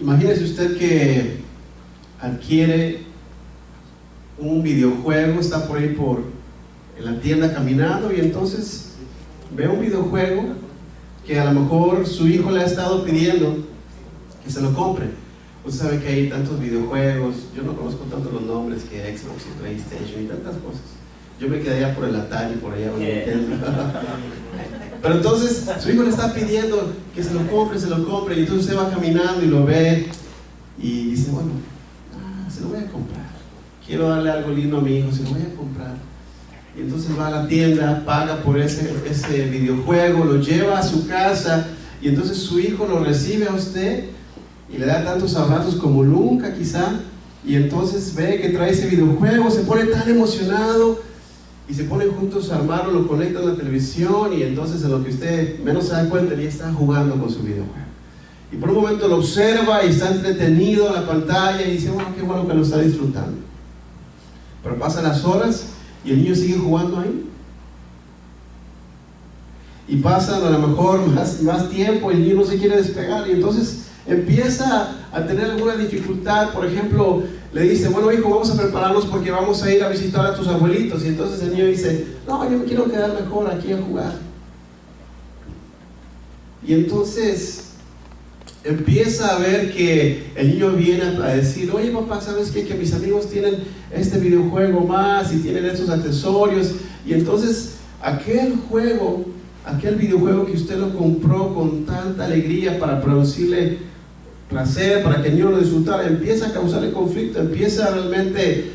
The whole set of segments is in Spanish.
Imagínese usted que adquiere un videojuego, está por ahí en la tienda caminando y entonces ve un videojuego que a lo mejor su hijo le ha estado pidiendo que se lo compre. Usted sabe que hay tantos videojuegos, yo no conozco tanto los nombres que Xbox y PlayStation y tantas cosas. Yo me quedé allá por el Atari, por allá por Nintendo. Pero entonces su hijo le está pidiendo que se lo compre, y entonces usted va caminando y lo ve y dice, bueno, se lo voy a comprar. Quiero darle algo lindo a mi hijo, se lo voy a comprar. Y entonces va a la tienda, paga por ese videojuego, lo lleva a su casa y entonces su hijo lo recibe a usted y le da tantos abrazos como nunca quizá, y entonces ve que trae ese videojuego, se pone tan emocionado y se ponen juntos a armarlo, lo conectan a la televisión y entonces en lo que usted menos se da cuenta ya está jugando con su videojuego. Y por un momento lo observa y está entretenido en la pantalla y dice, bueno, qué bueno que lo está disfrutando. Pero pasan las horas y el niño sigue jugando ahí. Y pasan a lo mejor más tiempo, el niño no se quiere despegar y entonces empieza a tener alguna dificultad. Por ejemplo, le dice, bueno hijo, vamos a prepararnos porque vamos a ir a visitar a tus abuelitos. Y entonces el niño dice, no, yo me quiero quedar mejor aquí a jugar. Y entonces empieza a ver que el niño viene a decir, oye papá, ¿sabes qué? Que mis amigos tienen este videojuego más y tienen estos accesorios. Y entonces aquel videojuego que usted lo compró con tanta alegría para producirle placer, para que el niño lo disfrutara, empieza a causarle conflicto, empieza realmente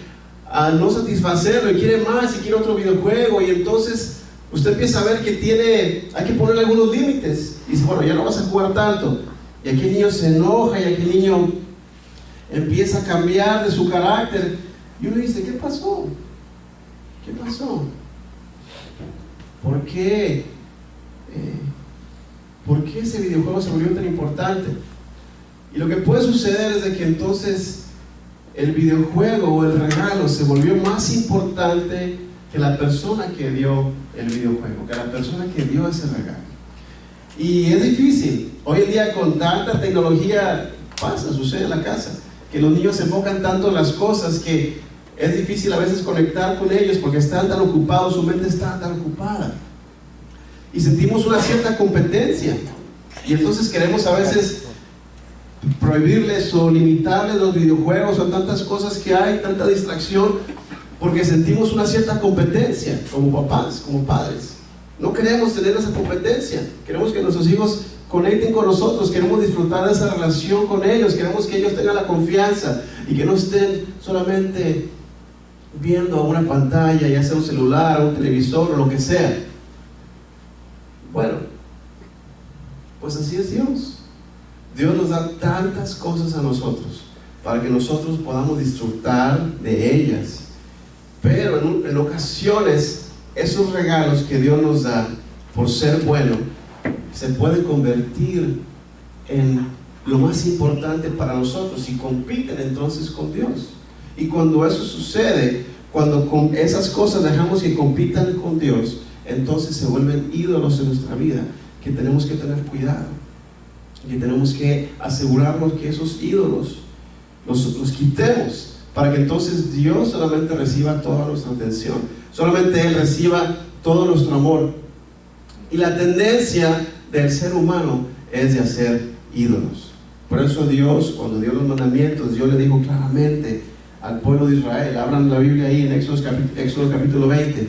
a no satisfacerlo y quiere más y quiere otro videojuego. Y entonces usted empieza a ver que hay que ponerle algunos límites y dice, bueno, ya no vas a jugar tanto. Y aquí el niño se enoja y aquí el niño empieza a cambiar de su carácter y uno dice, ¿qué pasó? ¿Qué pasó? ¿Por qué ese videojuego se volvió tan importante? Y lo que puede suceder es de que entonces el videojuego o el regalo se volvió más importante que la persona que dio el videojuego, que la persona que dio ese regalo. Y es difícil, hoy en día con tanta tecnología sucede en la casa, que los niños se enfocan tanto en las cosas que es difícil a veces conectar con ellos porque están tan ocupados, su mente está tan ocupada. Y sentimos una cierta competencia. Y entonces queremos a veces prohibirles o limitarles los videojuegos o tantas cosas que hay, tanta distracción, porque sentimos una cierta competencia como papás, como padres. No queremos tener esa competencia, queremos que nuestros hijos conecten con nosotros, queremos disfrutar de esa relación con ellos, queremos que ellos tengan la confianza y que no estén solamente viendo a una pantalla, ya sea un celular, un televisor o lo que sea. Bueno, pues así es Dios. Dios nos da tantas cosas a nosotros para que nosotros podamos disfrutar de ellas, pero en ocasiones esos regalos que Dios nos da por ser bueno se pueden convertir en lo más importante para nosotros y compiten entonces con Dios. Y cuando eso sucede, cuando con esas cosas dejamos que compitan con Dios, entonces se vuelven ídolos en nuestra vida, que tenemos que tener cuidado, que tenemos que asegurarnos que esos ídolos los quitemos, para que entonces Dios solamente reciba toda nuestra atención, solamente Él reciba todo nuestro amor. Y la tendencia del ser humano es de hacer ídolos. Por eso Dios, cuando dio los mandamientos, Dios le dijo claramente al pueblo de Israel, abran la Biblia ahí en Éxodo capítulo 20,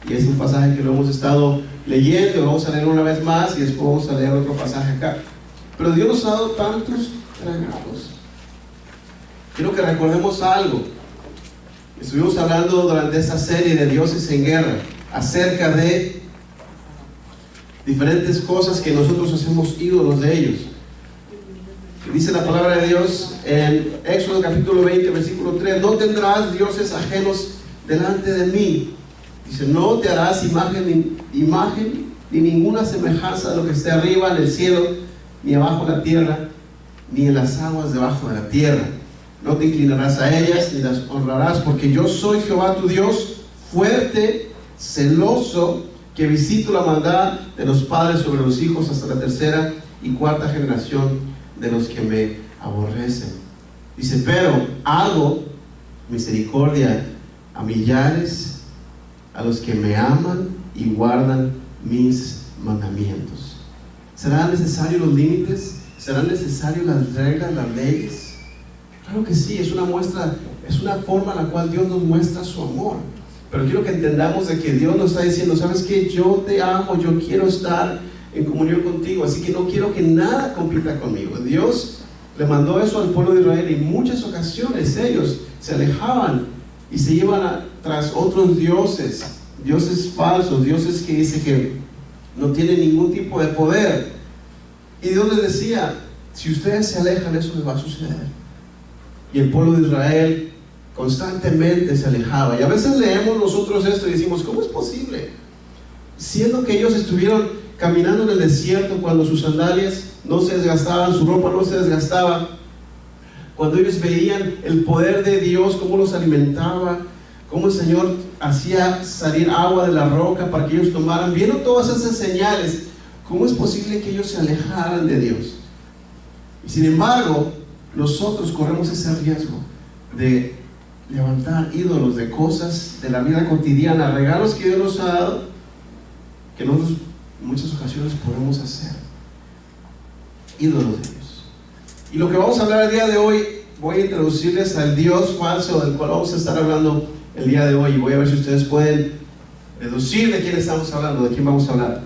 y es un pasaje que lo hemos estado leyendo, vamos a leer una vez más y después vamos a leer otro pasaje acá. Pero Dios nos ha dado tantos regalos. Quiero que recordemos algo. Estuvimos hablando durante esta serie de Dioses en Guerra acerca de diferentes cosas que nosotros hacemos ídolos de ellos. Dice la palabra de Dios en Éxodo capítulo 20 versículo 3: no tendrás dioses ajenos delante de mí. Dice, no te harás imagen ni ninguna semejanza de lo que esté arriba en el cielo, ni abajo en la tierra, ni en las aguas debajo de la tierra. No te inclinarás a ellas, ni las honrarás, porque yo soy Jehová tu Dios, fuerte, celoso, que visito la maldad de los padres sobre los hijos hasta la tercera y cuarta generación de los que me aborrecen. Dice, pero hago misericordia a millares, a los que me aman y guardan mis mandamientos. ¿Serán necesarios los límites? ¿Serán necesarias las reglas, las leyes? Claro que sí, es una muestra, es una forma en la cual Dios nos muestra su amor. Pero quiero que entendamos de que Dios nos está diciendo, ¿sabes qué? Yo te amo, yo quiero estar en comunión contigo, así que no quiero que nada compita conmigo. Dios le mandó eso al pueblo de Israel y en muchas ocasiones ellos se alejaban y se iban tras otros dioses, dioses falsos, dioses que dice que no tienen ningún tipo de poder. Y Dios les decía, si ustedes se alejan, eso les va a suceder. Y el pueblo de Israel constantemente se alejaba. Y a veces leemos nosotros esto y decimos, ¿cómo es posible? Siendo que ellos estuvieron caminando en el desierto cuando sus sandalias no se desgastaban, su ropa no se desgastaba, cuando ellos veían el poder de Dios, cómo los alimentaba, cómo el Señor hacía salir agua de la roca para que ellos tomaran, viendo todas esas señales, ¿cómo es posible que ellos se alejaran de Dios? Y sin embargo, nosotros corremos ese riesgo de levantar ídolos de cosas de la vida cotidiana, regalos que Dios nos ha dado, que nosotros en muchas ocasiones podemos hacer ídolos de Dios. Y lo que vamos a hablar el día de hoy, voy a introducirles al Dios falso del cual vamos a estar hablando el día de hoy, y voy a ver si ustedes pueden deducir de quién estamos hablando, de quién vamos a hablar.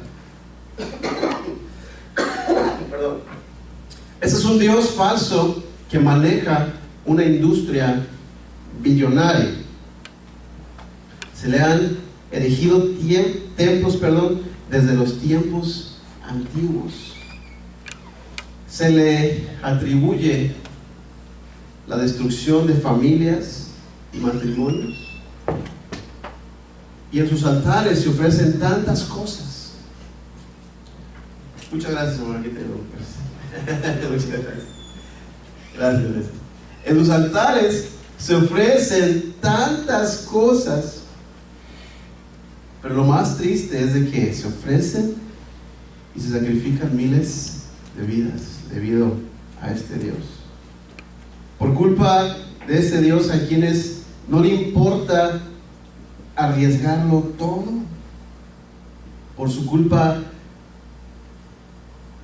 Perdón. Ese es un Dios falso que maneja una industria billonaria. Se le han erigido templos, desde los tiempos antiguos. Se le atribuye la destrucción de familias y matrimonios. Y en sus altares se ofrecen tantas cosas. Muchas gracias, amor. Aquí tengo. Muchas gracias. Gracias. En los altares se ofrecen tantas cosas, pero lo más triste es de que se ofrecen y se sacrifican miles de vidas debido a este Dios. Por culpa de este Dios, a quienes no le importa arriesgarlo todo, por su culpa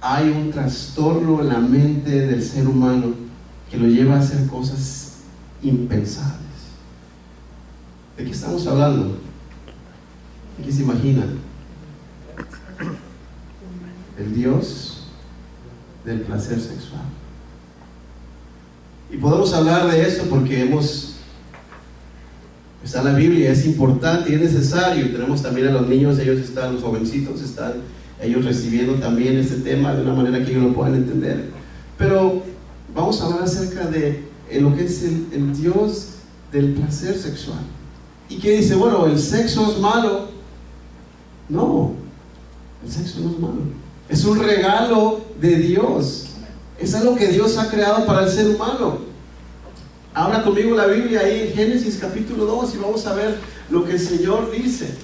hay un trastorno en la mente del ser humano que lo lleva a hacer cosas impensables. ¿De qué estamos hablando? ¿De qué se imaginan? El Dios del placer sexual. Y podemos hablar de eso porque está en la Biblia, es importante y es necesario. Y tenemos también a los niños, los jovencitos están ellos recibiendo también este tema de una manera que ellos lo puedan entender. Pero vamos a hablar acerca de lo que es el Dios del placer sexual. ¿Y qué dice? Bueno, ¿el sexo es malo? No, el sexo no es malo. Es un regalo de Dios. Es algo que Dios ha creado para el ser humano. Abra conmigo la Biblia ahí en Génesis capítulo 2 y vamos a ver lo que el Señor dice.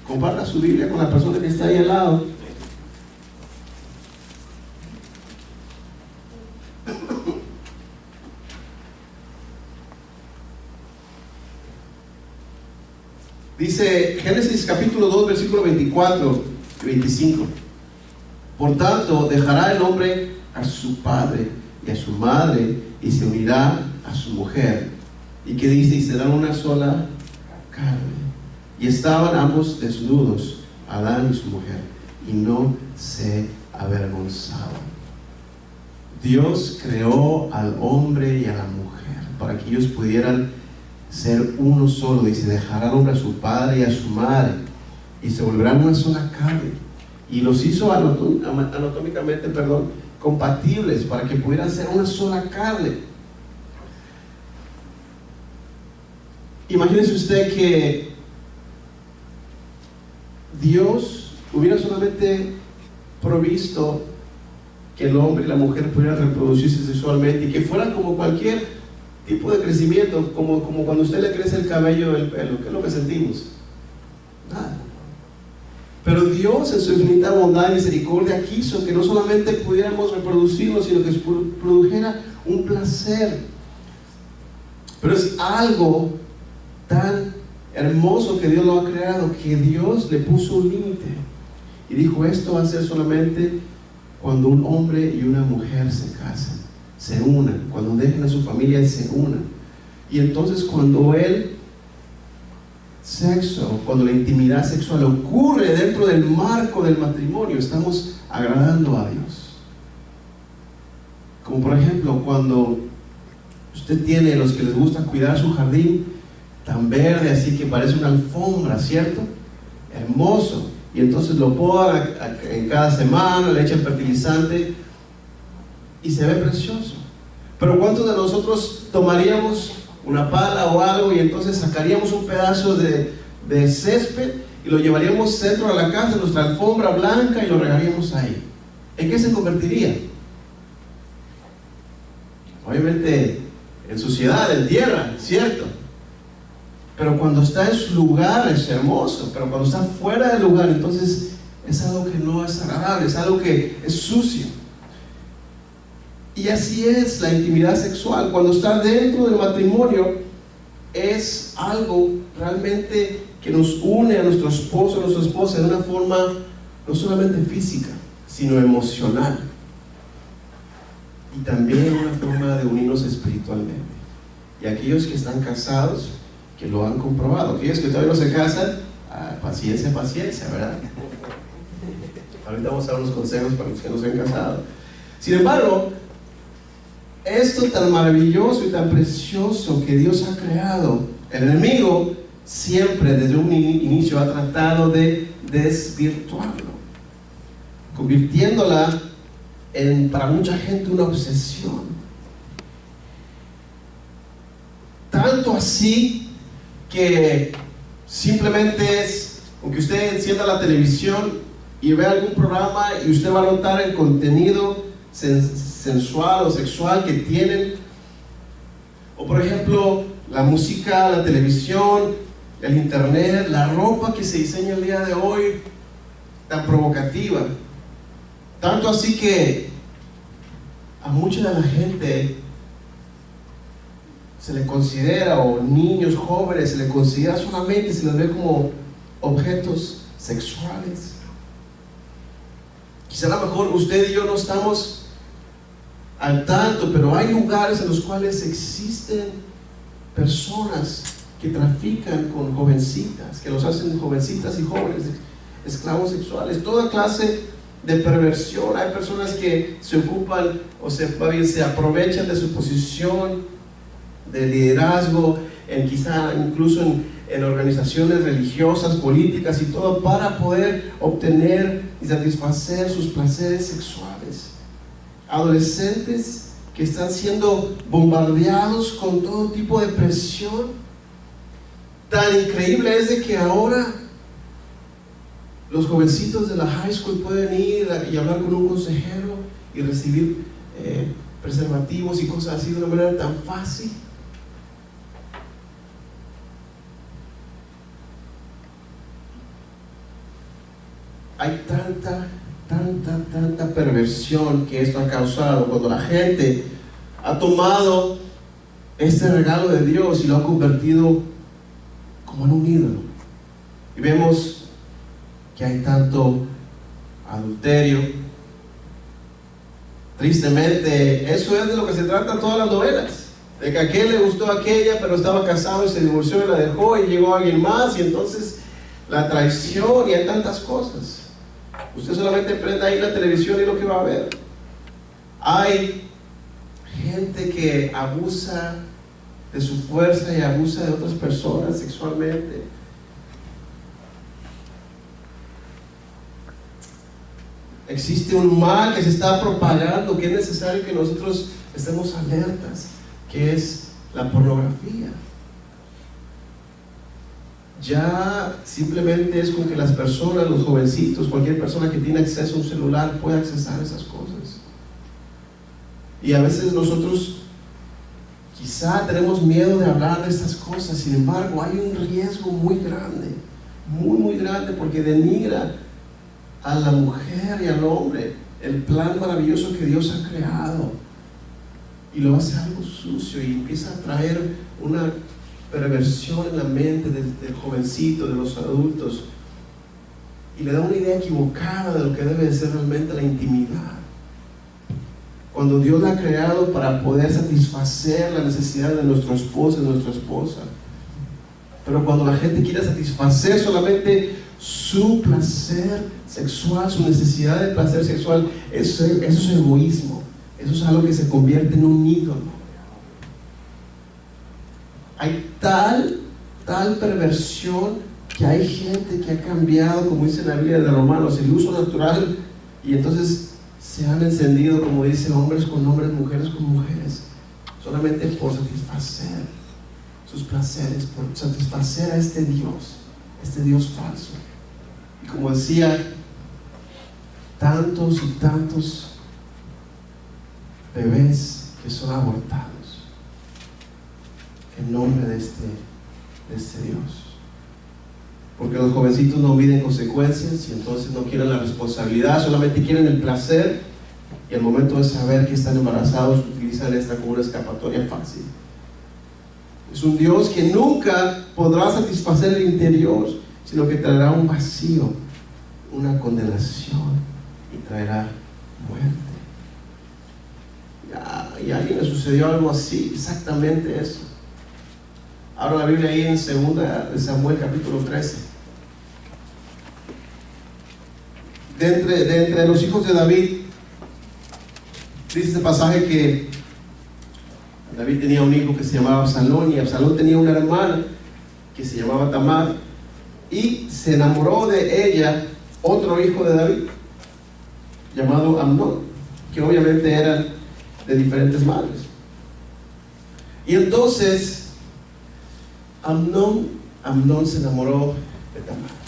Comparta su Biblia con la persona que está ahí al lado. Dice Génesis capítulo 2 versículo 24 y 25. Por tanto, dejará el hombre a su padre y a su madre y se unirá a su mujer. ¿Y qué dice? Y serán una sola carne. Y estaban ambos desnudos, Adán y su mujer, y no se avergonzaban. Dios creó al hombre y a la mujer para que ellos pudieran ser uno solo. Dice, dejará al hombre a su padre y a su madre y se volverán una sola carne. Y los hizo anatómicamente, compatibles para que pudieran ser una sola carne. Imagínese usted que Dios hubiera solamente provisto que el hombre y la mujer pudieran reproducirse sexualmente y que fueran como cualquier tipo de crecimiento, como cuando a usted le crece el cabello del pelo. ¿Qué es lo que sentimos? Nada. Pero Dios en su infinita bondad y misericordia quiso que no solamente pudiéramos reproducirnos, sino que produjera un placer. Pero es algo tan hermoso que Dios lo ha creado, que Dios le puso un límite y dijo: esto va a ser solamente cuando un hombre y una mujer se casen, se unan, cuando dejen a su familia y se unan. Y entonces cuando el sexo, cuando la intimidad sexual ocurre dentro del marco del matrimonio, estamos agradando a Dios. Como por ejemplo cuando usted tiene, los que les gusta cuidar su jardín tan verde, así que parece una alfombra, ¿cierto? Hermoso. Y entonces lo podan en cada semana, le echan fertilizante y se ve precioso. Pero ¿cuántos de nosotros tomaríamos una pala o algo y entonces sacaríamos un pedazo de césped y lo llevaríamos dentro de la casa, nuestra alfombra blanca, y lo regaríamos ahí? ¿En qué se convertiría? Obviamente en suciedad, en tierra, ¿cierto? Pero cuando está en su lugar es hermoso, pero cuando está fuera del lugar, entonces es algo que no es agradable, es algo que es sucio. Y así es la intimidad sexual. Cuando está dentro del matrimonio, es algo realmente que nos une a nuestro esposo, a nuestra esposa, de una forma no solamente física, sino emocional. Y también una forma de unirnos espiritualmente. Y aquellos que están casados, que lo han comprobado. Aquellos que todavía no se casan, paciencia, paciencia, ¿verdad? Ahorita vamos a dar unos consejos para los que no se han casado. Sin embargo, esto tan maravilloso y tan precioso que Dios ha creado, el enemigo siempre desde un inicio ha tratado de desvirtuarlo, convirtiéndola en, para mucha gente, una obsesión. Tanto así que simplemente es, aunque usted encienda la televisión y vea algún programa, y usted va a notar el contenido sensual o sexual que tienen, o por ejemplo la música, la televisión, el internet, la ropa que se diseña el día de hoy, tan provocativa. Tanto así que a mucha de la gente se le considera, o niños jóvenes, se le considera solamente, se les ve como objetos sexuales. Quizá a lo mejor usted y yo no estamos al tanto, pero hay lugares en los cuales existen personas que trafican con jovencitas, que los hacen jovencitas y jóvenes esclavos sexuales, toda clase de perversión. Hay personas que se ocupan o se aprovechan de su posición de liderazgo, quizá incluso en organizaciones religiosas, políticas y todo, para poder obtener y satisfacer sus placeres sexuales. Adolescentes que están siendo bombardeados con todo tipo de presión. Tan increíble es de que ahora los jovencitos de la high school pueden ir y hablar con un consejero y recibir preservativos y cosas así de una manera tan fácil. Hay tanta perversión que esto ha causado cuando la gente ha tomado este regalo de Dios y lo ha convertido como en un ídolo. Y vemos que hay tanto adulterio. Tristemente, eso es de lo que se trata todas las novelas. De que a aquel le gustó a aquella, pero estaba casado y se divorció y la dejó, y llegó alguien más, y entonces la traición, y hay tantas cosas. Usted solamente prenda ahí la televisión y lo que va a ver. Hay gente que abusa de su fuerza y abusa de otras personas sexualmente. Existe un mal que se está propagando, que es necesario que nosotros estemos alertas, que es la pornografía. Ya simplemente es con que las personas, los jovencitos, cualquier persona que tiene acceso a un celular pueda accesar a esas cosas. Y a veces nosotros quizá tenemos miedo de hablar de estas cosas. Sin embargo, hay un riesgo muy grande, muy grande, porque denigra a la mujer y al hombre el plan maravilloso que Dios ha creado, y lo hace algo sucio y empieza a traer una perversión en la mente del jovencito, de los adultos, y le da una idea equivocada de lo que debe de ser realmente la intimidad, cuando Dios la ha creado para poder satisfacer la necesidad de nuestro esposo y de nuestra esposa. Pero cuando la gente quiere satisfacer solamente su placer sexual, su necesidad de placer sexual, eso es egoísmo. Eso es algo que se convierte en un ídolo. Hay tal perversión que hay gente que ha cambiado, como dice la Biblia de Romanos, el uso natural, y entonces se han encendido, como dice, hombres con hombres, mujeres con mujeres, solamente por satisfacer sus placeres, por satisfacer a este Dios falso. Y como decía, tantos y tantos bebés que son abortados en nombre de este Dios, porque los jovencitos no miden consecuencias y entonces no quieren la responsabilidad, solamente quieren el placer, y al momento de saber que están embarazados utilizan esta como una escapatoria fácil. Es un Dios que nunca podrá satisfacer el interior, sino que traerá un vacío, una condenación, y traerá muerte. Y a alguien le sucedió algo así, exactamente eso. Abra la Biblia ahí en 2 de Samuel capítulo 13. De entre los hijos de David, dice este pasaje que David tenía un hijo que se llamaba Absalón, y Absalón tenía una hermana que se llamaba Tamar, y se enamoró de ella otro hijo de David llamado Amnón, que obviamente eran de diferentes madres. Y entonces Amnón se enamoró de Tamar.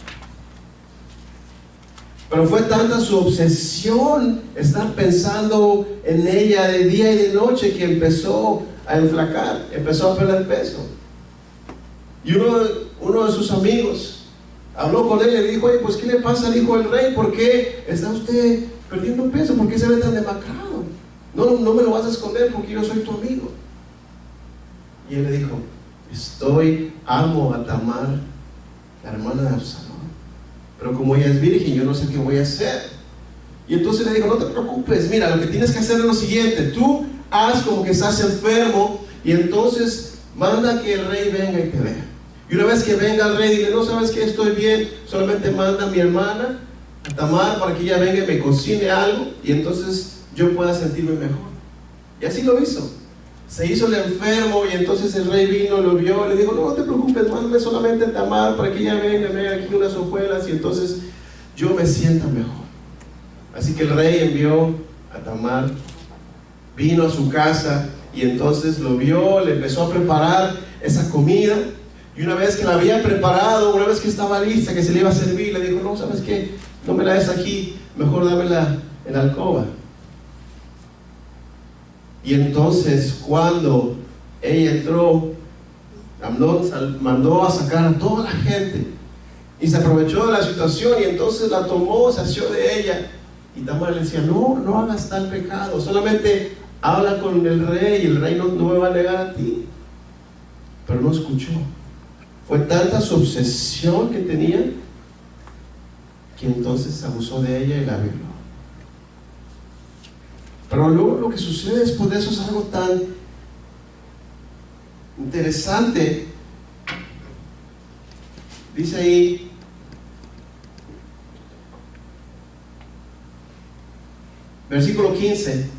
Pero fue tanta su obsesión estar pensando en ella de día y de noche que empezó a enflacar, empezó a perder peso. Y uno de sus amigos habló con él y le dijo: oye, pues ¿qué le pasa al hijo del rey? ¿Por qué está usted perdiendo peso? ¿Por qué se ve tan demacrado? No me lo vas a esconder porque yo soy tu amigo. Y él le dijo: amo a Tamar, la hermana de Absalón, pero como ella es virgen, yo no sé qué voy a hacer. Y entonces le dijo: no te preocupes, mira, lo que tienes que hacer es lo siguiente: tú haz como que estás enfermo, y entonces manda que el rey venga y te vea. Y una vez que venga el rey, dile: no, sabes que estoy bien, solamente manda a mi hermana, a Tamar, para que ella venga y me cocine algo, y entonces yo pueda sentirme mejor. Y así lo hizo. Se hizo el enfermo, y entonces el rey vino, lo vio, le dijo: no te preocupes, mándame solamente a Tamar para que ella venga, me haga aquí unas hojuelas, y entonces yo me sienta mejor. Así que el rey envió a Tamar, vino a su casa, y entonces lo vio, le empezó a preparar esa comida, y una vez que la había preparado, una vez que estaba lista, que se le iba a servir, le dijo: no, ¿sabes qué? No me la des aquí, mejor dámela en la alcoba. Y entonces cuando ella entró, Amnón mandó a sacar a toda la gente, y se aprovechó de la situación, y entonces la tomó, se asió de ella. Y Tamar le decía: no hagas tal pecado, solamente habla con el rey, y el rey no me va a negar a ti. Pero no escuchó. Fue tanta su obsesión que tenía, que entonces abusó de ella y la violó. Pero luego lo que sucede después de eso es algo tan interesante. Dice ahí, versículo 15: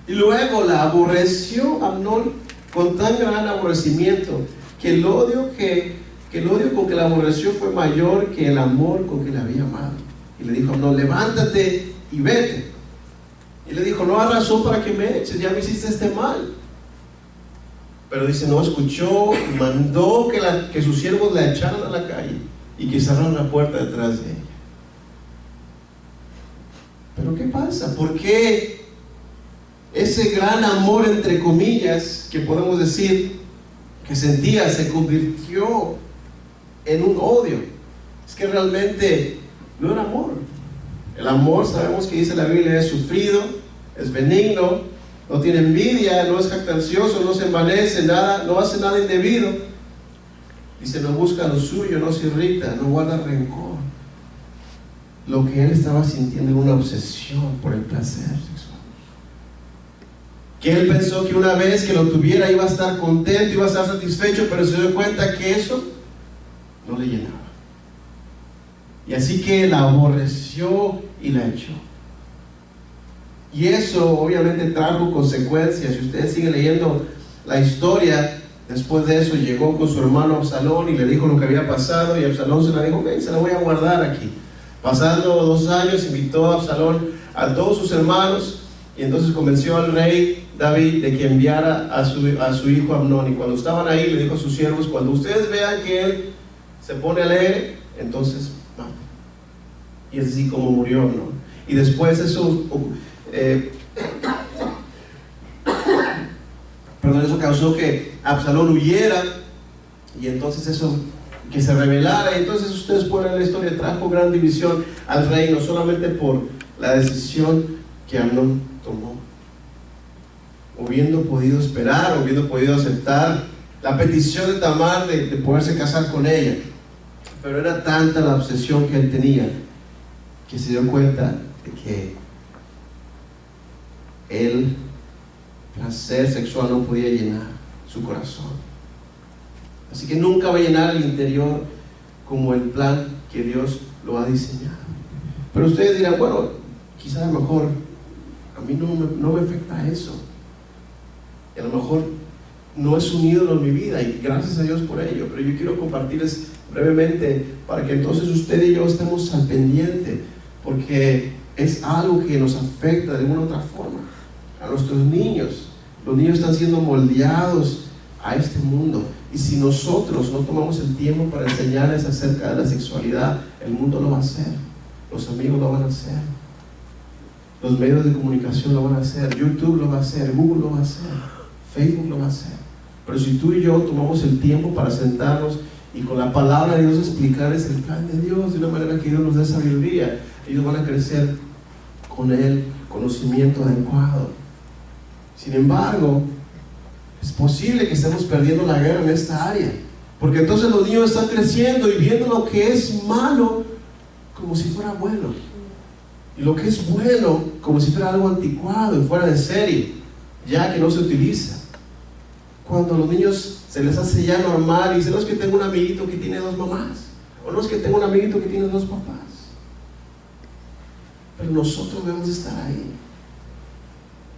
y luego la aborreció Amnón con tan gran aborrecimiento, que el odio con que la aborreció fue mayor que el amor con que la había amado. Y le dijo: Amnón, levántate y vete. Y le dijo: no hay razón para que me eches, ya me hiciste este mal. Pero dice, no escuchó, y mandó que sus siervos la echaran a la calle, y que cerraran la puerta detrás de ella. Pero ¿qué pasa? ¿Por qué ese gran amor, entre comillas, que podemos decir que sentía, se convirtió en un odio? Es que realmente no era amor. El amor, sabemos que dice la Biblia, es sufrido, es benigno, no tiene envidia, no es jactancioso, no se envanece, nada, no hace nada indebido. Dice, no busca lo suyo, no se irrita, no guarda rencor. Lo que él estaba sintiendo era una obsesión por el placer sexual. Que él pensó que una vez que lo tuviera iba a estar contento, iba a estar satisfecho, pero se dio cuenta que eso no le llenaba. Y así que la aborreció y la echó. Y eso obviamente trajo consecuencias. Si ustedes siguen leyendo la historia, después de eso llegó con su hermano Absalón y le dijo lo que había pasado, y Absalón se la dijo, ok, se la voy a guardar aquí. Pasando 2 años, invitó a Absalón a todos sus hermanos, y entonces convenció al rey David de que enviara a su hijo Amnón. Y cuando estaban ahí, le dijo a sus siervos, cuando ustedes vean que él se pone alegre, entonces maten. Y es así como murió Amnón. Y después eso eso causó que Absalón huyera, y entonces eso, que se rebelara. Y entonces ustedes pueden ver la historia, trajo gran división al reino, solamente por la decisión que Amnón tomó, habiendo podido esperar, habiendo podido aceptar la petición de Tamar de poderse casar con ella. Pero era tanta la obsesión que él tenía, que se dio cuenta de que el placer sexual no podía llenar su corazón. Así que nunca va a llenar el interior como el plan que Dios lo ha diseñado. Pero ustedes dirán, bueno, quizá a lo mejor a mí no me afecta eso. Y a lo mejor no es un ídolo en mi vida, y gracias a Dios por ello. Pero yo quiero compartirles brevemente para que entonces usted y yo estemos al pendiente, porque es algo que nos afecta de una u otra forma a nuestros niños. Los niños están siendo moldeados a este mundo, y si nosotros no tomamos el tiempo para enseñarles acerca de la sexualidad, el mundo lo va a hacer, los amigos lo van a hacer, los medios de comunicación lo van a hacer, YouTube lo va a hacer, Google lo va a hacer, Facebook lo va a hacer. Pero si tú y yo tomamos el tiempo para sentarnos y con la palabra de Dios explicarles el plan de Dios de una manera que Dios nos dé sabiduría, ellos van a crecer con el conocimiento adecuado. Sin embargo, es posible que estemos perdiendo la guerra en esta área, porque entonces los niños están creciendo y viendo lo que es malo como si fuera bueno, y lo que es bueno como si fuera algo anticuado y fuera de serie, ya que no se utiliza. Cuando a los niños se les hace ya normal y dicen, no es que tengo un amiguito que tiene 2 mamás, o no es que tengo un amiguito que tiene 2 papás. Pero nosotros debemos estar ahí.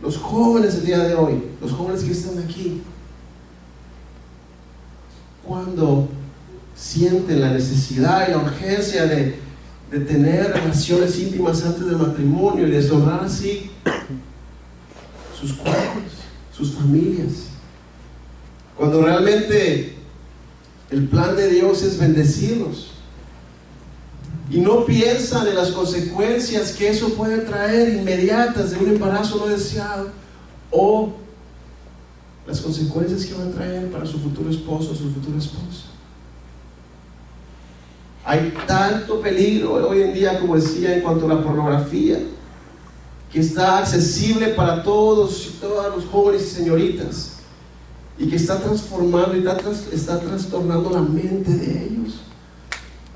Los jóvenes el día de hoy, los jóvenes que están aquí, cuando sienten la necesidad y la urgencia de tener relaciones íntimas antes del matrimonio y deshonrar así sus cuerpos, sus familias, cuando realmente el plan de Dios es bendecirlos, y no piensan en las consecuencias que eso puede traer inmediatas de un embarazo no deseado, o las consecuencias que va a traer para su futuro esposo o su futura esposa. Hay tanto peligro hoy en día, como decía, en cuanto a la pornografía, que está accesible para todos y todas los jóvenes y señoritas, y que está transformando y está trastornando la mente de ellos.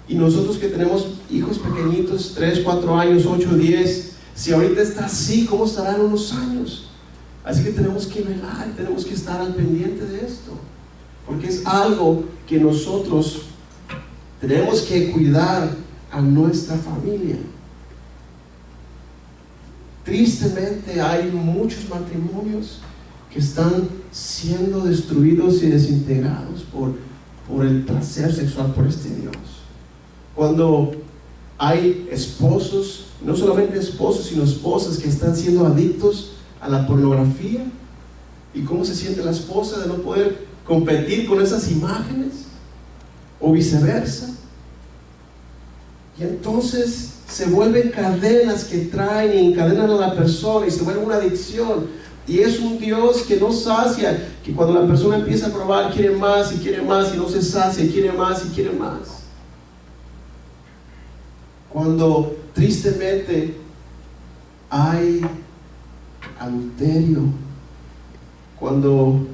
Y nosotros que tenemos hijos pequeñitos, 3, 4 años, 8, 10, si ahorita está así, ¿cómo estará en unos años? Así que tenemos que velar, tenemos que estar al pendiente de esto, porque es algo que nosotros tenemos que cuidar a nuestra familia. Tristemente hay muchos matrimonios que están siendo destruidos y desintegrados por el placer sexual, por este Dios. Cuando hay esposos, no solamente esposos, sino esposas que están siendo adictos a la pornografía, y cómo se siente la esposa de no poder competir con esas imágenes, o viceversa. Y entonces se vuelven cadenas que traen y encadenan a la persona, y se vuelve una adicción. Y es un Dios que no sacia, que cuando la persona empieza a probar, quiere más y quiere más, y no se sacia, y quiere más y quiere más. Cuando tristemente hay adulterio, cuando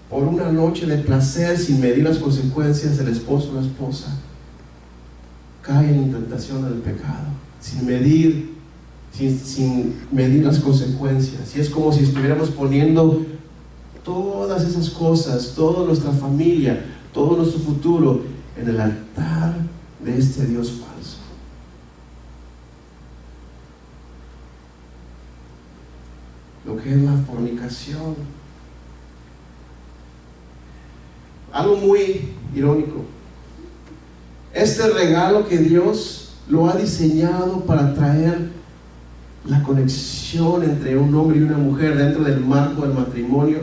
por una noche de placer sin medir las consecuencias el esposo o la esposa cae en tentación del pecado, sin medir las consecuencias. Y es como si estuviéramos poniendo todas esas cosas, toda nuestra familia, todo nuestro futuro en el altar de este Dios falso. Lo que es la fornicación. Algo muy irónico. Este regalo que Dios lo ha diseñado para traer la conexión entre un hombre y una mujer dentro del marco del matrimonio,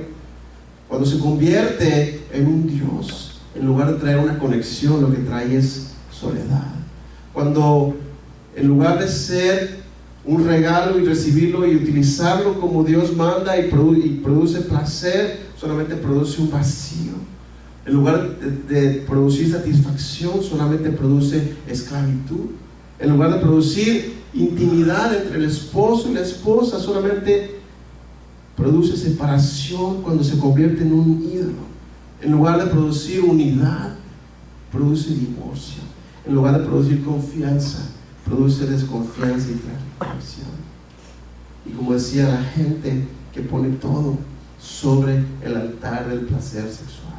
cuando se convierte en un Dios, en lugar de traer una conexión, lo que trae es soledad. Cuando en lugar de ser un regalo y recibirlo y utilizarlo como Dios manda y produce placer, solamente produce un vacío. En lugar de producir satisfacción, solamente produce esclavitud. En lugar de producir intimidad entre el esposo y la esposa, solamente produce separación cuando se convierte en un ídolo. En lugar de producir unidad, produce divorcio. En lugar de producir confianza, produce desconfianza y transacción. Y como decía, la gente que pone todo sobre el altar del placer sexual.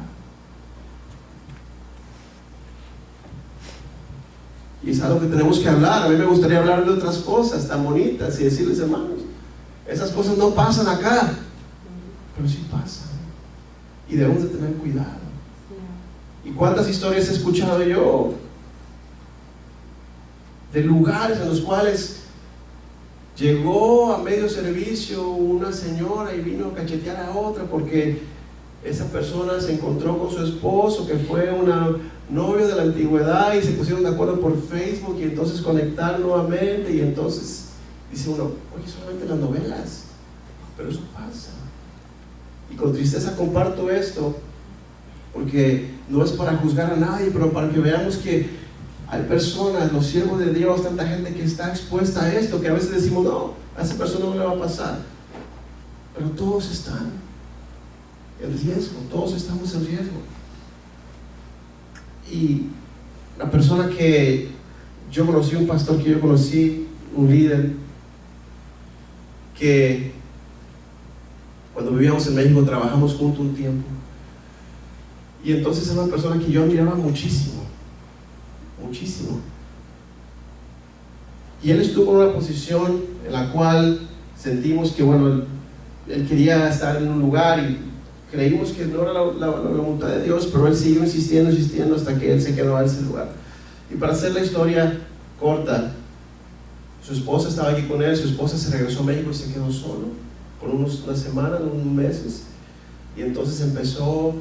Y es algo que tenemos que hablar. A mí me gustaría hablar de otras cosas tan bonitas y decirles, hermanos, esas cosas no pasan acá, pero sí pasan. Y debemos de tener cuidado. ¿Y cuántas historias he escuchado yo de lugares en los cuales llegó a medio servicio una señora y vino a cachetear a otra porque esa persona se encontró con su esposo, que fue una novia de la antigüedad, y se pusieron de acuerdo por Facebook y entonces conectaron nuevamente? Y entonces dice uno, oye, solamente en las novelas, pero eso pasa. Y con tristeza comparto esto, porque no es para juzgar a nadie, pero para que veamos que hay personas, los siervos de Dios, tanta gente que está expuesta a esto, que a veces decimos, no, a esa persona no le va a pasar. Pero todos están en riesgo, todos estamos en riesgo. Y la persona que yo conocí, un pastor que yo conocí, un líder, que cuando vivíamos en México trabajamos juntos un tiempo, y entonces era una persona que yo admiraba muchísimo, muchísimo. Y él estuvo en una posición en la cual sentimos que, bueno, él quería estar en un lugar y creímos que no era la voluntad de Dios, pero él siguió insistiendo hasta que él se quedó en ese lugar. Y para hacer la historia corta, su esposa estaba aquí con él, su esposa se regresó a México y se quedó solo por unas semanas, unos meses, y entonces empezó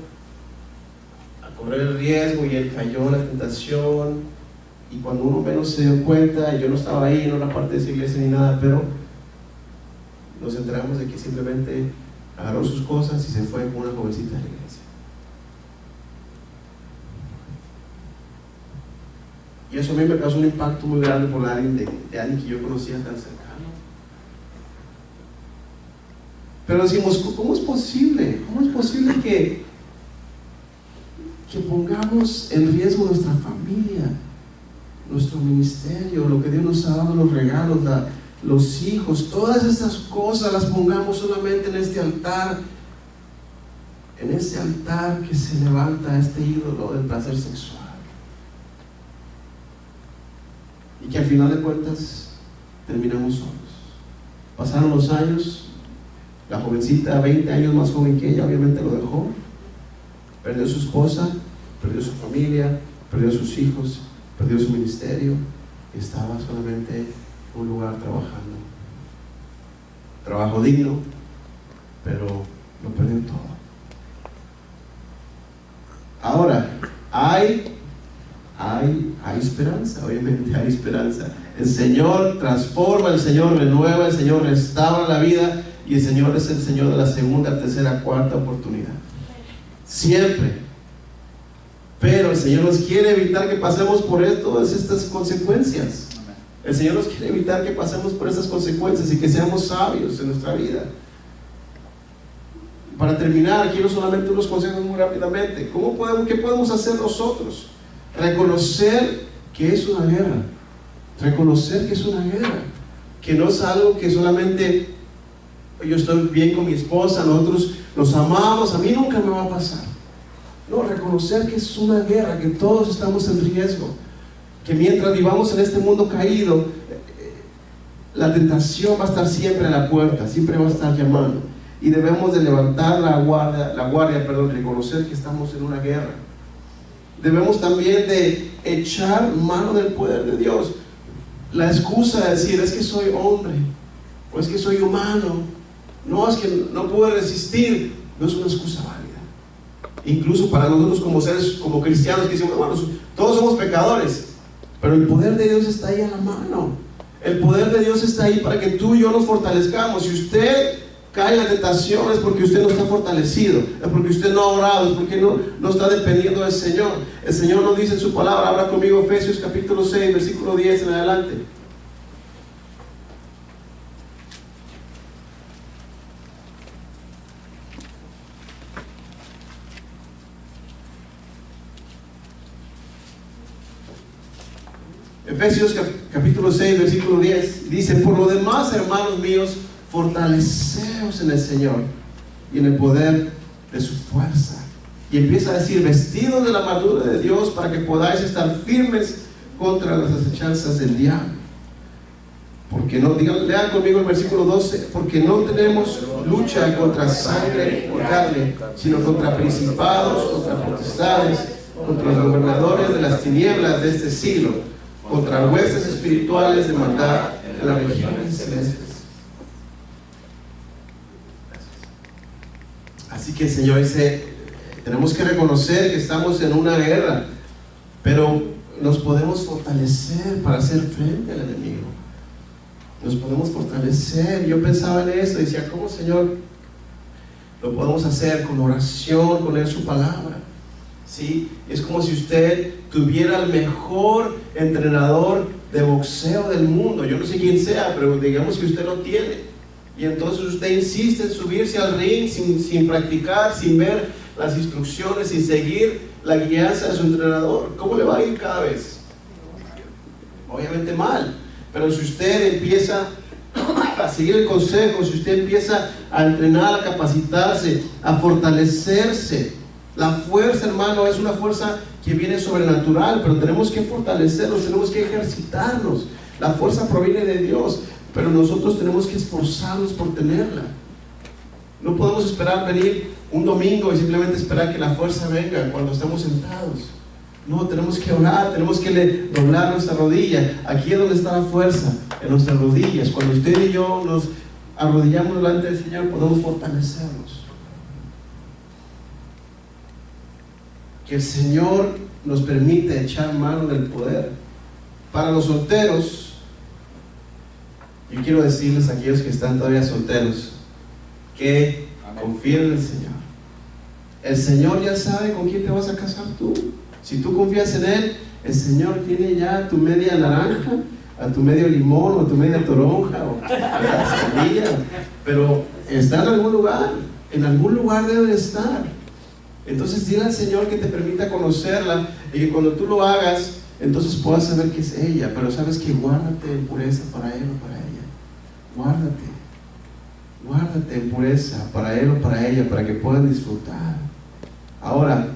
a correr el riesgo y él cayó en la tentación. Y cuando uno menos se dio cuenta, yo no estaba ahí, no era parte de esa iglesia ni nada, pero nos enteramos de que simplemente agarró sus cosas y se fue con una jovencita de la iglesia. Y eso a mí me causó un impacto muy grande por alguien de alguien que yo conocía tan cercano. Pero decimos, ¿cómo es posible? ¿Cómo es posible que pongamos en riesgo nuestra familia, nuestro ministerio, lo que Dios nos ha dado, los regalos, los hijos, todas estas cosas las pongamos solamente en este altar que se levanta este ídolo del placer sexual? Y que al final de cuentas terminamos solos. Pasaron los años, la jovencita, 20 años más joven que ella, obviamente lo dejó, perdió su esposa, perdió su familia, perdió sus hijos, perdió su ministerio, y estaba solamente en un lugar trabajando. Trabajo digno, pero lo perdió todo. Ahora, hay esperanza, obviamente hay esperanza. El Señor transforma, el Señor renueva, el Señor restaura la vida, y el Señor es el Señor de la segunda, tercera, cuarta oportunidad. Siempre. Pero el Señor nos quiere evitar que pasemos por todas estas consecuencias. El Señor nos quiere evitar que pasemos por estas consecuencias y que seamos sabios en nuestra vida. Para terminar, quiero solamente unos consejos muy rápidamente. ¿Qué podemos hacer nosotros? Reconocer que es una guerra. Reconocer que es una guerra. Que no es algo que solamente yo estoy bien con mi esposa, nosotros nos amamos, a mí nunca me va a pasar. No, reconocer que es una guerra, que todos estamos en riesgo. Que mientras vivamos en este mundo caído, la tentación va a estar siempre a la puerta, siempre va a estar llamando. Y debemos de levantar la guardia, reconocer que estamos en una guerra. Debemos también de echar mano del poder de Dios. La excusa de decir, es que soy hombre, o es que soy humano, no, es que no puedo resistir, no es una excusa válida. Incluso para nosotros como seres, como cristianos, que decimos, hermanos, todos somos pecadores, pero el poder de Dios está ahí a la mano. El poder de Dios está ahí para que tú y yo nos fortalezcamos. Si usted cae en la tentación, es porque usted no está fortalecido, es porque usted no ha orado, es porque no está dependiendo del Señor. El Señor nos dice en su palabra, habla conmigo, Efesios capítulo 6, versículo 10 en adelante. Efesios capítulo 6, versículo 10 dice: por lo demás, hermanos míos, fortaleceos en el Señor y en el poder de su fuerza. Y empieza a decir, vestidos de la armadura de Dios para que podáis estar firmes contra las acechanzas del diablo. Porque no, lean conmigo el versículo 12, porque no tenemos lucha contra sangre o carne, sino contra principados, contra potestades, contra los gobernadores de las tinieblas de este siglo, contra huestes espirituales de maldad en las regiones celestes. Así que el Señor dice, tenemos que reconocer que estamos en una guerra, pero nos podemos fortalecer para hacer frente al enemigo. Nos podemos fortalecer. Yo pensaba en esto y decía, ¿cómo, Señor? Lo podemos hacer con oración, con leer su palabra. ¿Sí? Es como si usted tuviera el mejor entrenador de boxeo del mundo. Yo no sé quién sea, pero digamos que usted lo tiene. Y entonces usted insiste en subirse al ring sin practicar, sin ver las instrucciones, sin seguir la guianza de su entrenador. ¿Cómo le va a ir cada vez? Obviamente mal. Pero si usted empieza a seguir el consejo, si usted empieza a entrenar, a capacitarse, a fortalecerse, la fuerza, hermano, es una fuerza que viene sobrenatural, pero tenemos que fortalecernos, tenemos que ejercitarnos. La fuerza proviene de Dios, pero nosotros tenemos que esforzarnos por tenerla. No podemos esperar venir un domingo y simplemente esperar que la fuerza venga cuando estamos sentados. No, tenemos que orar, tenemos que doblar nuestra rodilla. Aquí es donde está la fuerza, en nuestras rodillas. Cuando usted y yo nos arrodillamos delante del Señor, podemos fortalecernos. Que el Señor nos permite echar mano del poder. Para los solteros, yo quiero decirles a aquellos que están todavía solteros, que confíen en el Señor. El Señor ya sabe con quién te vas a casar tú. Si tú confías en Él, el Señor tiene ya tu media naranja, a tu medio limón, o a tu media toronja, o a la semilla, pero está en algún lugar debe de estar. Entonces dile al Señor que te permita conocerla, y que cuando tú lo hagas, entonces puedas saber que es ella. Pero sabes que guárdate en pureza para Él o para ella. Guárdate en pureza para Él o para ella, para que puedan disfrutar. Ahora,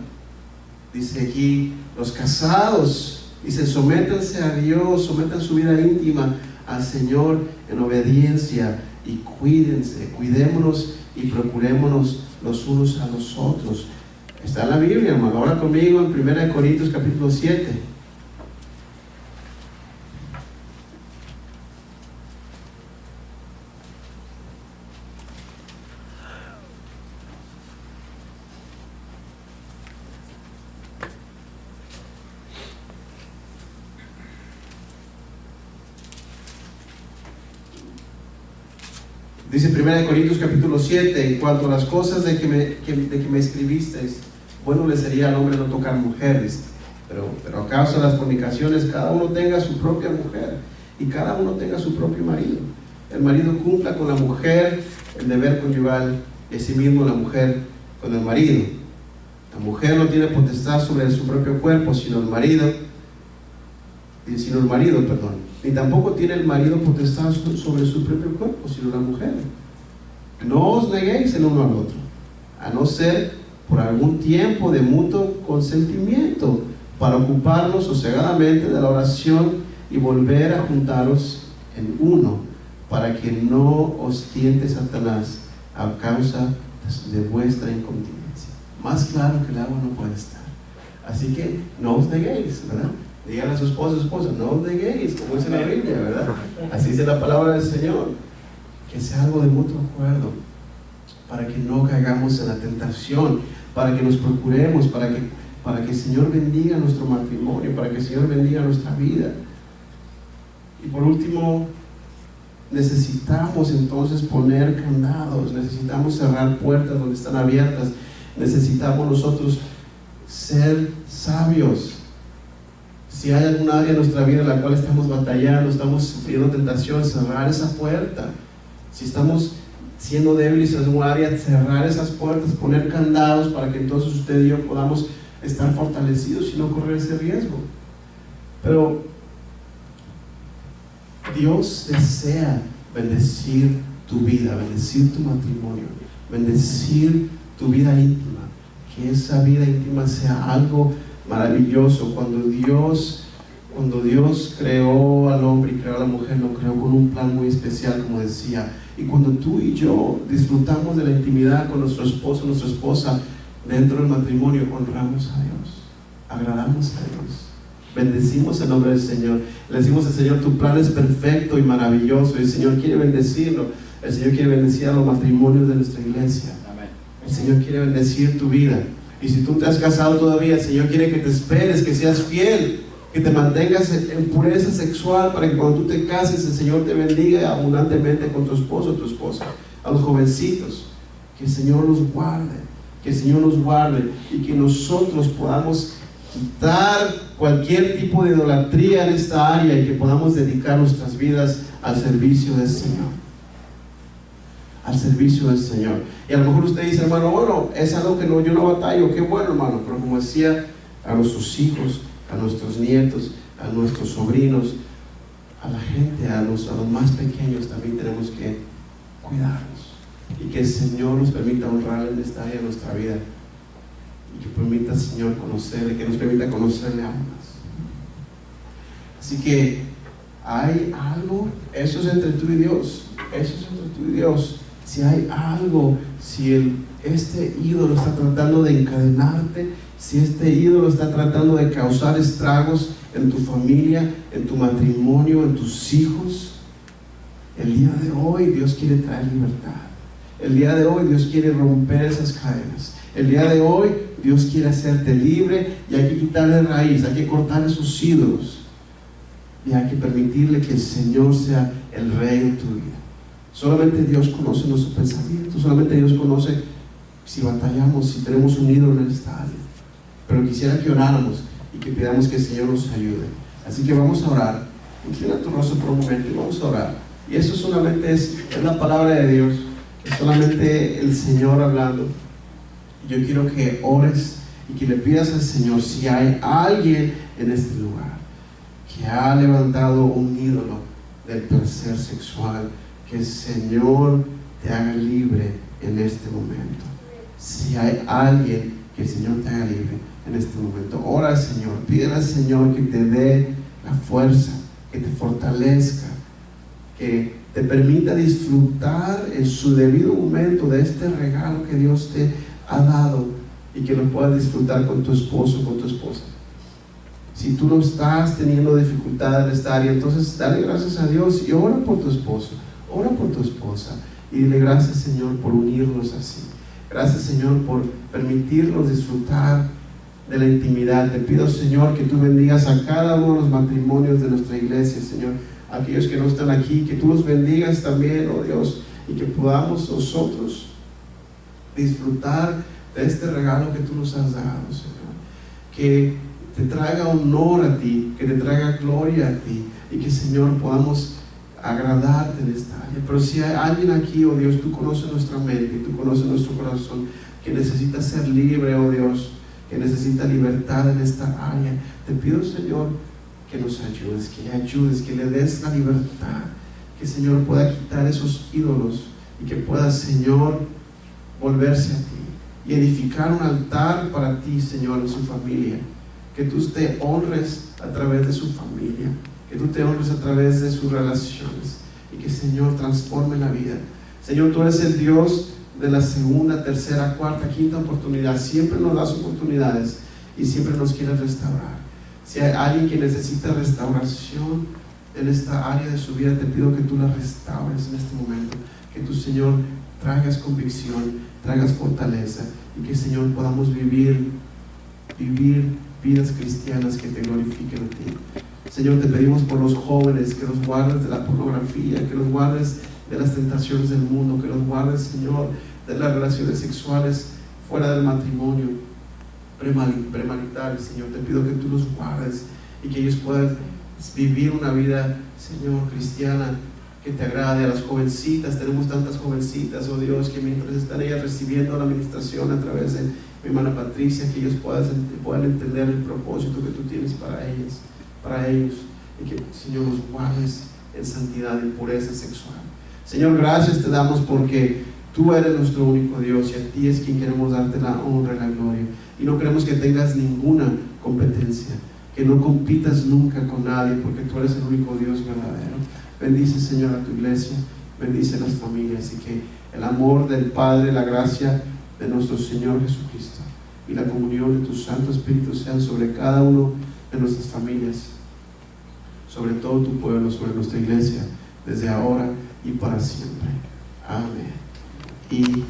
dice aquí, los casados, dice, sométanse a Dios, sometan su vida íntima al Señor en obediencia, y cuidémonos y procurémonos los unos a los otros. Está en la Biblia, hermano. Ahora conmigo en 1 Corintios capítulo 7. Dice 1 Corintios capítulo 7, en cuanto a las cosas de que me escribisteis, bueno le sería al hombre no tocar mujeres, pero a causa de las fornicaciones, cada uno tenga su propia mujer y cada uno tenga su propio marido. El marido cumpla con la mujer el deber conyugal y asimismo la mujer con el marido. La mujer no tiene potestad sobre su propio cuerpo, sino el marido, ni tampoco tiene el marido potestad sobre su propio cuerpo, sino la mujer. No os neguéis el uno al otro, a no ser por algún tiempo de mutuo consentimiento, para ocuparnos sosegadamente de la oración y volver a juntaros en uno, para que no os tiente Satanás a causa de vuestra incontinencia. Más claro que el agua no puede estar. Así que no os neguéis, ¿verdad? Díganle a su esposa, no os neguéis, como dice la Biblia, ¿verdad? Así dice la palabra del Señor. Que sea algo de mutuo acuerdo, para que no caigamos en la tentación, para que nos procuremos, para que el Señor bendiga nuestro matrimonio, para que el Señor bendiga nuestra vida. Y por último, necesitamos entonces poner candados, necesitamos cerrar puertas donde están abiertas, necesitamos nosotros ser sabios. Si hay alguna área de nuestra vida en la cual estamos batallando, estamos sufriendo tentación, cerrar esa puerta. Si estamos siendo débiles en alguna área, cerrar esas puertas, poner candados para que entonces usted y yo podamos estar fortalecidos y no correr ese riesgo. Pero Dios desea bendecir tu vida, bendecir tu matrimonio, bendecir tu vida íntima, que esa vida íntima sea algo maravilloso. Cuando Dios creó al hombre y creó a la mujer, lo creó con un plan muy especial, como decía. Y cuando tú y yo disfrutamos de la intimidad con nuestro esposo, nuestra esposa, dentro del matrimonio, honramos a Dios, agradamos a Dios, bendecimos el nombre del Señor. Le decimos al Señor, tu plan es perfecto y maravilloso, y el Señor quiere bendecirlo. El Señor quiere bendecir a los matrimonios de nuestra iglesia. El Señor quiere bendecir tu vida. Y si tú te has casado todavía, el Señor quiere que te esperes, que seas fiel, que te mantengas en pureza sexual, para que cuando tú te cases el Señor te bendiga abundantemente con tu esposo o tu esposa. A los jovencitos, que el Señor los guarde, que el Señor nos guarde, y que nosotros podamos quitar cualquier tipo de idolatría en esta área y que podamos dedicar nuestras vidas al servicio del Señor. Al servicio del Señor. Y a lo mejor usted dice, hermano, bueno, es algo que yo no batallo, qué bueno, hermano, pero como decía, a nuestros hijos, a nuestros nietos, a nuestros sobrinos, a la gente, a los más pequeños, también tenemos que cuidarlos, y que el Señor nos permita honrar en esta área de nuestra vida, y que permita al Señor conocerle, que nos permita conocerle aún más. Así que hay algo, eso es entre tú y Dios, eso es entre tú y Dios. Si hay algo, si este ídolo está tratando de encadenarte, si este ídolo está tratando de causar estragos en tu familia, en tu matrimonio, en tus hijos, el día de hoy Dios quiere traer libertad. El día de hoy Dios quiere romper esas cadenas. El día de hoy Dios quiere hacerte libre, y hay que quitarle raíz, hay que cortar esos ídolos, y hay que permitirle que el Señor sea el rey de tu vida. Solamente Dios conoce nuestros pensamientos, solamente Dios conoce si batallamos, si tenemos un ídolo en esta área. Pero quisiera que oráramos y que pidamos que el Señor nos ayude. Así que vamos a orar. Inclina tu rostro por un momento y vamos a orar. Y eso solamente es la palabra de Dios, es solamente el Señor hablando. Yo quiero que ores y que le pidas al Señor, si hay alguien en este lugar que ha levantado un ídolo del placer sexual, que el Señor te haga libre en este momento. Si hay alguien, que el Señor te haga libre en este momento. Ora al Señor, pídele al Señor que te dé la fuerza, que te fortalezca, que te permita disfrutar en su debido momento de este regalo que Dios te ha dado, y que lo puedas disfrutar con tu esposo, con tu esposa. Si tú no estás teniendo dificultad en esta área, entonces dale gracias a Dios y ora por tu esposo, ora por tu esposa, y dile gracias, Señor, por unirnos así. Gracias, Señor, por permitirnos disfrutar de la intimidad. Te pido, Señor, que tú bendigas a cada uno de los matrimonios de nuestra iglesia, Señor. Aquellos que no están aquí, que tú los bendigas también, oh Dios, y que podamos nosotros disfrutar de este regalo que tú nos has dado, Señor. Que te traiga honor a ti, que te traiga gloria a ti, y que, Señor, podamos agradarte en esta área. Pero si hay alguien aquí, oh Dios, tú conoces nuestra mente y tú conoces nuestro corazón, que necesita ser libre, oh Dios, que necesita libertad en esta área, te pido, Señor, que nos ayudes, que le des la libertad, que, Señor, pueda quitar esos ídolos y que pueda, Señor, volverse a ti y edificar un altar para ti, Señor, en su familia. Que tú te honres a través de su familia, que tú te honres a través de sus relaciones, y que, Señor, transforme la vida. Señor, tú eres el Dios de la segunda, tercera, cuarta, quinta oportunidad. Siempre nos das oportunidades y siempre nos quieres restaurar. Si hay alguien que necesita restauración en esta área de su vida, te pido que tú la restaures en este momento, que tú, Señor, traigas convicción, traigas fortaleza, y que, Señor, podamos vivir vidas cristianas que te glorifiquen a ti. Señor, te pedimos por los jóvenes, que los guardes de la pornografía, que los guardes de las tentaciones del mundo, que los guardes, Señor, de las relaciones sexuales fuera del matrimonio premarital. Señor, te pido que tú los guardes y que ellos puedan vivir una vida, Señor, cristiana, que te agrade. A las jovencitas, tenemos tantas jovencitas, oh Dios, que mientras están ellas recibiendo la administración a través de mi hermana Patricia, que ellos puedan entender el propósito que tú tienes para ellas, para ellos, y que, Señor, los guardes en santidad y pureza sexual. Señor, gracias te damos porque tú eres nuestro único Dios, y a ti es quien queremos darte la honra y la gloria, y no queremos que tengas ninguna competencia, que no compitas nunca con nadie, porque tú eres el único Dios verdadero. Bendice, Señor, a tu iglesia, bendice a las familias, y que el amor del Padre, la gracia de nuestro Señor Jesucristo y la comunión de tu Santo Espíritu sean sobre cada uno de nuestras familias, sobre todo tu pueblo, sobre nuestra iglesia, desde ahora y para siempre. Amén y